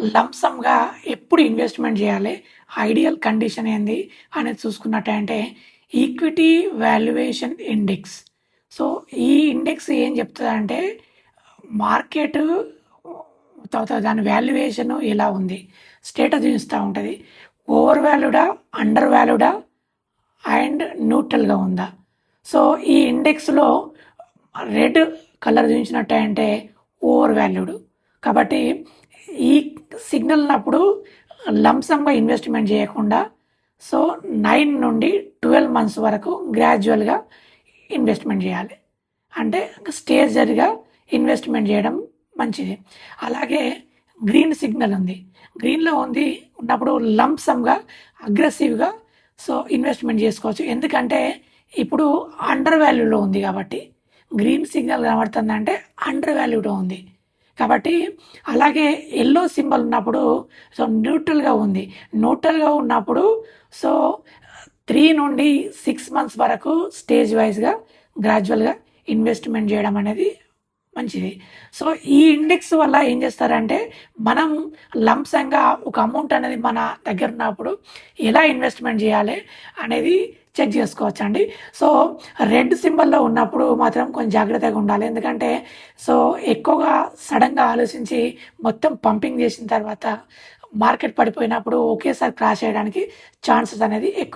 లంసమ్‌గా ఎప్పుడు ఇన్వెస్ట్‌మెంట్ జేయాలి? Ideal condition ఏంది? అనేది చూసుకున్నట్టంటే ఈక్విటీ వాల్యుయేషన్ ఇండెక్స్. సో, ఈ ఇండెక్స్ ఏం చెప్తదంటే మార్కెటు తర్వాత దాని వాల్యుయేషన్ ఎలా ఉంది? స్టేటస్ చూపిస్తా ఉంటది. ఓవర్ వాల్యూడా? అండర్ వాల్యూడా? అండ్ న్యూట్రల్‌గా ఉందా? సో, ఈ ఇండెక్స్‌లో రెడ్ కలర్ చూయించినట్టంటే ఓవర్ వాల్యూడ్. కాబట్టి ఈ సిగ్నల్ ఉన్నప్పుడు లంసమ్‌గా ఇన్వెస్ట్‌మెంట్ చేయకుండా సో, 9 నుండి 12 మంత్స్ వరకు గ్రాడ్యువల్‌గా ఇన్వెస్ట్‌మెంట్ చేయాలి. అంటే స్టేజర్‌గా ఇన్వెస్ట్‌మెంట్ చేయడం మంచిది. అలాగే గ్రీన్ సిగ్నల్ ఉంది. గ్రీన్‌లో ఉంది ఉన్నప్పుడు లంసమ్‌గా అగ్రెసివ్‌గా సో, ఇన్వెస్ట్‌మెంట్ చేసుకోవచ్చు. ఎందుకంటే ఇప్పుడు అండర్ వాల్యూలో ఉంది కాబట్టి. గ్రీన్ సిగ్నల్ కనబడుతుందంటే అండర్ వాల్యూలో ఉంది. కాబట్టి అలాగే యెల్లో సింబల్ ఉన్నప్పుడు సో, న్యూట్రల్‌గా ఉంది. న్యూట్రల్‌గా ఉన్నప్పుడు సో, 3 నుండి 6 మంత్స్ వరకు స్టేజ్ వైస్‌గా గ్రాడ్యువల్‌గా ఇన్వెస్ట్‌మెంట్ చేయడం అనేది మంచిది. సో, ఈ ఇండెక్స్ వల్ల ఏం చేస్తారంటే, మనం లంసంగా ఒక అమౌంట్ అనేది మన దగ్గర ఉన్నప్పుడు ఎలా ఇన్వెస్ట్‌మెంట్ చేయాలి అనేది చెక్ చేసుకోవచ్చండి. సో, రెడ్ సింబల్‌లో ఉన్నప్పుడు మాత్రం కొంచెం జాగ్రత్తగా ఉండాలి. ఎందుకంటే, సో, ఎక్కువగా సడెన్‌గా ఆలోచించి మొత్తం పంపింగ్ చేసిన తర్వాత మార్కెట్ పడిపోయినప్పుడు ఒకేసారి క్రాష్ అయ్యడానికి ఛాన్సెస్ అనేది ఎక్కువ.